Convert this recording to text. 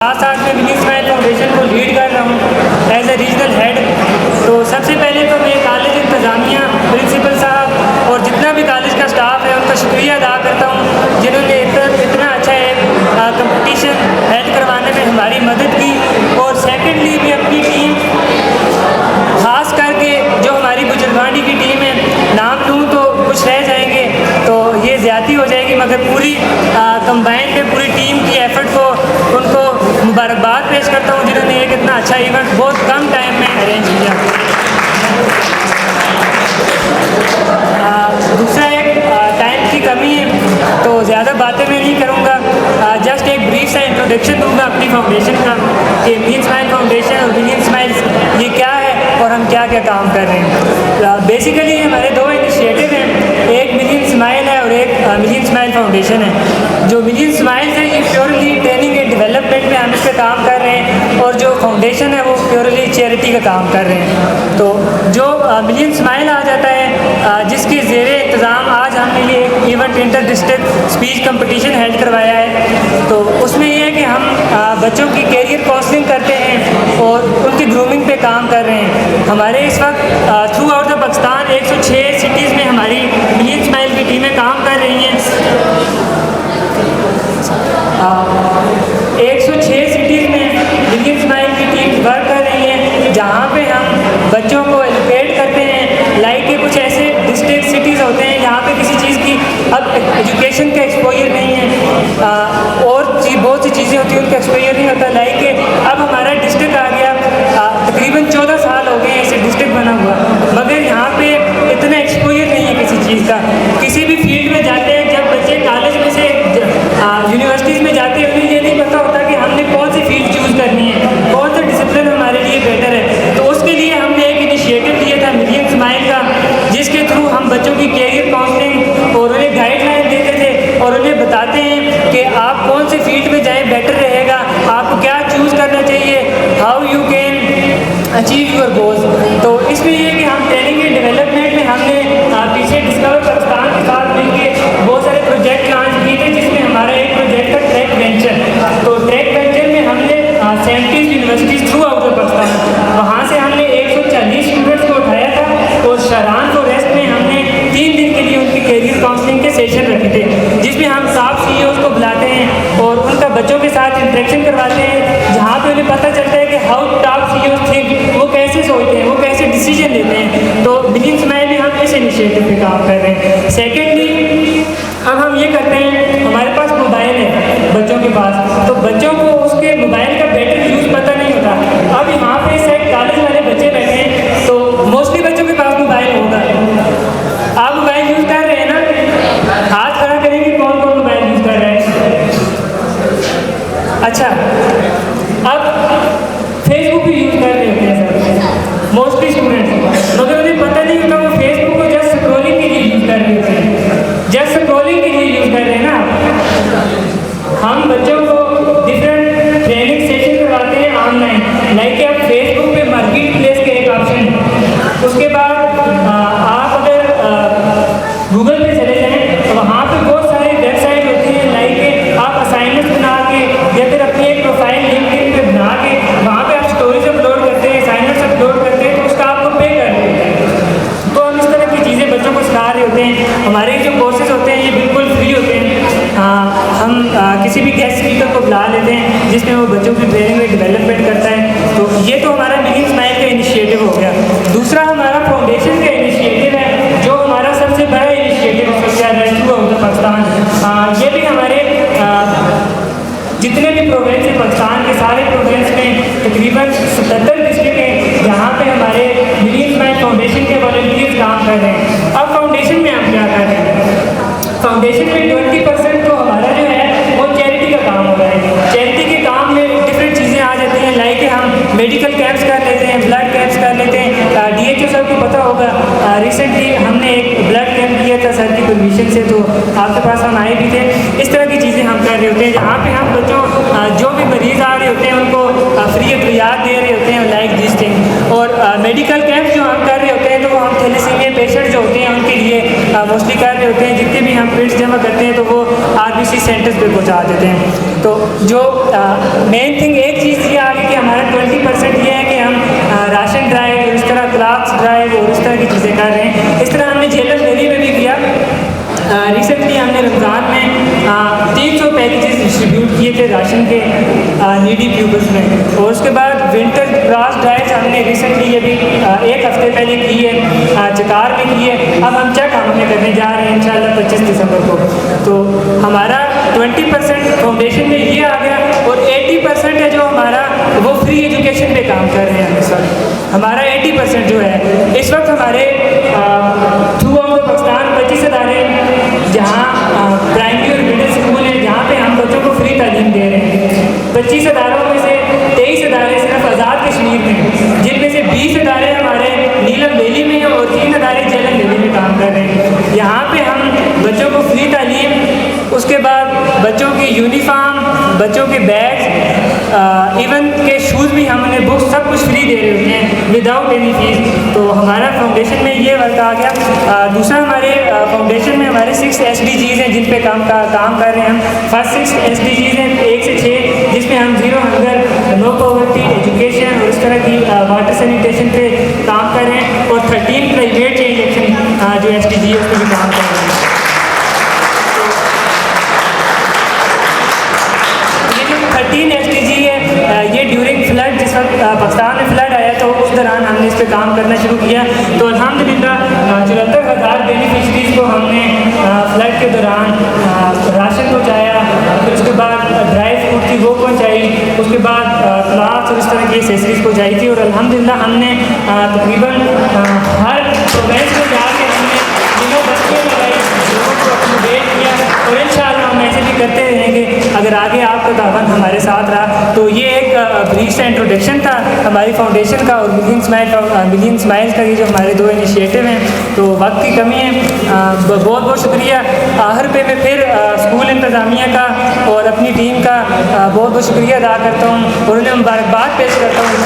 साथ साथ में मिनी स्माइल फाउंडेशन को लीड कर रहा हूँ एज ए रीजनल हेड। तो सबसे पहले तो मैं कॉलेज इंतज़ामिया, प्रिंसिपल साहब और जितना भी कॉलेज का स्टाफ है उनका शुक्रिया अदा करता हूँ जिन्होंने इतना अच्छा एक कंपटीशन हेल्ड करवाने में हमारी मदद की। और सेकेंडली मैं अपनी टीम, ख़ास करके जो हमारी गुजरवानी की टीम है, नाम लूँ तो कुछ रह जाएंगे तो ये ज़्यादती हो जाएगी, मगर पूरी कंबाइन में पूरी टीम की एफ़र्ट को उनको मुबारकबाद पेश करता हूँ जिन्होंने एक इतना अच्छा इवेंट बहुत कम टाइम में अरेंज किया। दूसरा एक टाइम की कमी है तो ज़्यादा बातें मैं नहीं करूँगा, जस्ट एक ब्रीफ सा इंट्रोडक्शन दूँगा अपनी फाउंडेशन का कि मिलियन स्माइल फाउंडेशन और मिलियन स्माइल्स ये क्या है और हम क्या क्या काम कर रहे हैं। बेसिकली हमारे दो इनिशिएटिव हैं, एक मिलियन स्माइल है और एक मिलियन स्माइल फाउंडेशन है। जो मिलियन स्माइल्स है ये प्योरली ट्रेनिंग एंड डेवलपमेंट में हम इस पर काम कर रहे हैं और जो फाउंडेशन है वो प्योरली चैरिटी का काम कर रहे हैं। तो जो मिलियन स्माइल आ जाता है जिसके ज़ेरे इंतज़ाम आज हमने लिए एक event inter district speech competition held करवाया है। तो उसमें ये है कि हम बच्चों की कैरियर काउंसलिंग करते हैं और उनकी ग्रूमिंग पे काम कर रहे हैं। हमारे इस वक्त through out the Pakistan 106 cities में हमारी मिलियन स्माइल की टीमें काम कर रही हैं। 106 सिटीज़ में मिलियन स्माइल की टीम वर्क कर रही है जहाँ पे हम बच्चों को एजुकेट करते हैं। लाइक के कुछ ऐसे डिस्ट्रिक्ट सिटीज़ होते हैं जहाँ पे किसी चीज़ की अब एजुकेशन का एक्सपोजर नहीं है और बहुत सी चीज़ें होती हैं उनका एक्सपोजर नहीं होता। लाइक के अब हमारा डिस्ट्रिक्ट आ गया, तकरीबन 14 साल हो गए ऐसे डिस्ट्रिक्ट बना हुआ, मगर यहाँ पे इतना एक्सपोजर नहीं है किसी चीज़ का। किसी भी फील्ड में जाते हैं, जब बच्चे कॉलेज में से यूनिवर्सिटीज़ में जाते हैं उन्हें ये नहीं पता होता कि हमने कौन सी फील्ड चूज़ करनी है, कौन सा डिसिप्लिन हमारे लिए बेटर है। तो उसके लिए हमने एक इनिशिएटिव लिया था मिलियन स्माइल का, जिसके थ्रू हम बच्चों की कैरियर काउंसलिंग और उन्हें गाइडलाइन देते थे और उन्हें बताते हैं कि आप कौन से फील्ड में जाएँ बेटर रहेगा, आपको क्या चूज़ करना चाहिए, how you can achieve your goals. तो इसमें यह कि हम ट्रेनिंग एंड डेवलपमेंट में हमने पीछे डिस्कवर पाकिस्तान के साथ मिलकर बहुत सारे प्रोजेक्ट लॉन्च किए थे, जिसमें हमारा एक प्रोजेक्ट था ट्रैक वेंचर। तो ट्रैक वेंचर में हमने 70 universities through out the Pakistan, वहाँ से हमने 140 स्टूडेंट्स को उठाया था और शाहरान फॉरेस्ट में हमने 3 दिन के लिए उनकी कैरियर काउंसलिंग के सेशन रखे थे, जिसमें हम साफ CEOs को बुलाते हैं और उनका बच्चों के साथ इंटरेक्शन करवाते हैं, जहाँ पे उन्हें पता चलता है कि हाउ टॉप CEOs थिंक, वो कैसे सोचते हैं, वो कैसे डिसीजन लेते हैं। तो मिलियन स्माइल में हम इस इनिशिएटिव पे काम कर रहे हैं। सेकेंडली अब हम ये करते हैं, हमारे पास मोबाइल है बच्चों के पास, तो बच्चों को उसके मोबाइल का बेटर यूज़ पता नहीं होता। अब यहाँ पे शायद कॉलेज वाले बच्चे बैठे हैं तो मोस्टली बच्चों के पास मोबाइल होगा। आप मोबाइल यूज़ कर रहे हैं ना, हाथ खड़ा करेंगे कौन कौन मोबाइल यूज़ कर रहे हैं। अच्छा, अब फेसबुक भी यूज़ कर रहे होते हैं सर मोस्टली स्टूडेंट्स, मगर उन्हें पता नहीं होता वो फेसबुक को जस्ट स्क्रॉलिंग के लिए यूज़ कर रहे होते हैं, जस्ट स्क्रॉलिंग के लिए यूज़ कर रहे हैं ना। हम बच्चों को डिफरेंट ट्रेनिंग सेशन करवाते हैं ऑनलाइन, लाइक कि आप फेसबुक पे मार्केट प्लेस के एक ऑप्शन है, उसके बाद आप अगर गूगल पे चले जाएँ तो वहाँ पे बहुत सारी वेबसाइट होती हैं, लाइक कि आप असाइनमेंट बना के या फिर अपनी एक प्रोफाइल लिंक्डइन पे बना के वहाँ पे आप स्टोरीज अपलोड करते हैं, असाइनमेंट्स अपलोड करते हैं, तो उसका आपको पे कर देते हैं। तो हम इस तरह की चीज़ें बच्चों को सिखा रहे होते हैं। हमारे जो कोर्सेज होते हैं ये बिल्कुल फ्री होते हैं। हम किसी भी गेस्ट स्पीकर को बुला लेते हैं जिसमें वो बच्चों की ट्रेनिंग में डेवलपमेंट करता है। तो ये तो हमारा मिलियन स्माइल का इनिशिएटिव हो गया। दूसरा हमारा फाउंडेशन का इनिशिएटिव है, जो हमारा सबसे बड़ा इनिशिएटिव है थ्रू आउट द पाकिस्तान। ये भी हमारे जितने भी प्रोविंस हैं पाकिस्तान के सारे प्रोविंस में तकरीबन 77 डिस्ट्रिक्ट हैं जहाँ पे हमारे मिलियन स्माइल फाउंडेशन के वॉलंटियर्स काम कर रहे हैं। अब फाउंडेशन में हम क्या कर रहे हैं, फाउंडेशन में 20% तो हमारा जो है वो चैरिटी का काम हो रहा है। चैरिटी के काम में डिफरेंट चीज़ें आ जाती हैं, लाइक हम मेडिकल कैंप्स कर लेते हैं, ब्लड कैंप्स कर लेते हैं। DHO सर को पता होगा, रिसेंटली हमने एक ब्लड कैंप किया था सर की परमिशन से, तो आपके पास हम आए भी थे। इस तरह की चीज़ें हम कर रहे होते हैं जहाँ पे हम बच्चों जो भी मरीज़ आ रहे होते हैं उनको फ्री ऑफ इलाज दे रहे होते हैं, लाइक दिस थिंग। और मेडिकल कैंप जो हम कर रहे होते हैं तो वो हम थैलेसीमिया पेशेंट जो होते हैं उनके लिए मोस्टली कर रहे होते हैं। जितने भी हम किट्स जमा करते हैं तो वो RBC सेंटर्स पे पहुँचा देते हैं। तो जो मेन थिंग एक चीज़ ये आ गई कि हमारा 20% ये है कि हम राशन ड्राइव, इस तरह क्लास ड्राइव और इस तरह की चीज़ें कर रहे हैं। इस तरह हमने झेलम वैली में भी किया। रिसेंटली हमने रमज़ान में 300 पैकेजेस डिस्ट्रीब्यूट किए थे राशन के नीडी पीपल्स में। और उसके बाद विंटर क्लास ड्राइव हमने रिसेंटली ये भी 1 हफ्ते पहले की है, चकार में की है। अब हम चेक हमने करने जा रहे हैं इंशाल्लाह 25 दिसंबर को। तो हमारा 20% फाउंडेशन में ये आ गया और 80% है जो हमारा वो फ्री एजुकेशन पे काम कर रहे हैं हम इस वक्त। हमारा 80% जो है इस वक्त हमारे थ्रू आउट पाकिस्तान 25 इदारे जहाँ प्राइमरी और मिडिल स्कूल है जहाँ पे हम बच्चों को फ्री तालीम दे रहे हैं। 25 इदारों में से 23 इदारे सिर्फ आज़ाद कश्मीर में, जिनमें से 20 इदारे हमारे नीलम वैली में और 3 इदारे झेलम वैली में काम कर रहे हैं। यहाँ पे हम बच्चों को फ्री तालीम, उसके बाद बच्चों की यूनिफॉर्म, बच्चों के बैग्स, इवन के शूज़ भी हम उन्हें बुक्स सब कुछ फ्री दे रहे होते हैं विदाउट एनी फीस। तो हमारा फाउंडेशन में ये वर्क आ गया। दूसरा हमारे फाउंडेशन में हमारे 6 SDGs हैं जिन पे काम कर रहे हैं हम। फर्स्ट 6 SDGs हैं 1 से 6, जिसमें हम zero hunger, no poverty, education और इस तरह की वाटर सैनिटेशन पे काम कर रहे हैं। और 13 क्लाइमेट चेंज एक्शन जो SDG है उस पर भी काम कर रहे हैं। ये जो 13 SDG है ये ड्यूरिंग फ्लड, जिस वक्त पाकिस्तान में फ्लड आया तो उस दौरान हमने इस पर काम करना शुरू किया। तो अल्हम्दुलिल्लाह 74,000 बेनिफिशरीज़ को हमने फ्लड के दौरान राशन पहुँचाया, फिर उसके बाद ड्राई फ्रूट थी वो पहुँचाई, उसके बाद क्लास और इस तरह की एसेसरीज़ पहुँचाई थी। और अल्हम्दुलिल्लाह हमने तकरीबन हर प्रोवेंस में जाके हमने दिनों बस्तियाँ लगाई, लोगों को अकोमोडेट किया। और इंशाअल्लाह हम ऐसे भी करते रहेंगे अगर आगे आपका दामन हमारे साथ रहा। तो ये एक ब्रीफ सा इंट्रोडक्शन था हमारी फाउंडेशन का और मिलियन स्माइल्स का, ये जो हमारे 2 इनिशिएटिव हैं। तो वक्त की कमी है, बहुत बहुत शुक्रिया। आखिर पे मैं फिर स्कूल इंतज़ामिया का और अपनी टीम का बहुत बहुत शुक्रिया अदा करता हूँ और उन्हें मुबारकबाद पेश करता हूँ।